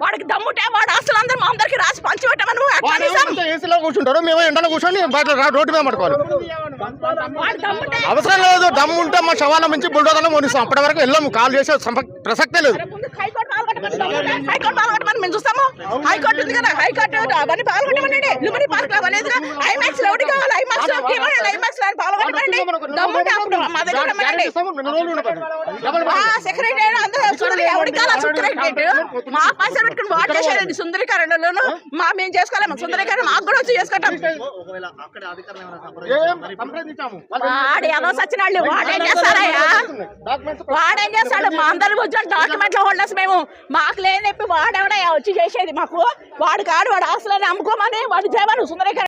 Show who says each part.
Speaker 1: వాడికి దమ్ముంటే వాడు ఆస్తులు అందరూ మా అందరికి రాసి పంచి పెట్టమని
Speaker 2: ఏసీలో కూర్చుంటారు, మేము ఎండలో కూర్చొని బయట రోడ్డు మీద పట్టుకోవాలి. అవసరం లేదు, దమ్ము ఉంటే మా శవాల నుంచి బుల్డోజర్లో మోనిస్తాం. అప్పటి వరకు వెళ్ళాము, కాల్ చేసే ప్రసక్తే లేదు.
Speaker 1: హైకోర్టు పాల్గొట్టమని మేము చూస్తాము. హైకోర్టు ఉంది కదా, హైకోర్టు అవన్నీ పాల్గొట్టమనండి. లుమిని పార్క్ అవలేదు, ఐమాక్స్ ఎవరికి కావాలి, ఐమాక్స్ పాల్గొట్టమనండి. దమ్ముంటే అప్పుడు మా దగ్గర సెక్రటరీ అందరూ ఎవరికి కావాలి సెక్రటరీ మా పైసలు పెట్టుకుని వాట్ చేసేది సుందరీకరణలోను మా మేము చేసుకోలేము. సుందరీకరణ మాకు కూడా వచ్చి చేసుకుంటాం. వాడు ఎలా సచ్చినాళ్ళు వాడేం చేస్తారయ్యా, వాడేం చేస్తాడు? మా అందరికి వచ్చిన డాక్యుమెంట్ల హోల్డర్స్ మేము, మాకు లేని వాడేవడయ్యా వచ్చి చేసేది మాకు. వాడు కాడు, వాడు ఆస్తులని అమ్ముకోమని వాడు చేయమని సుందరీకరణ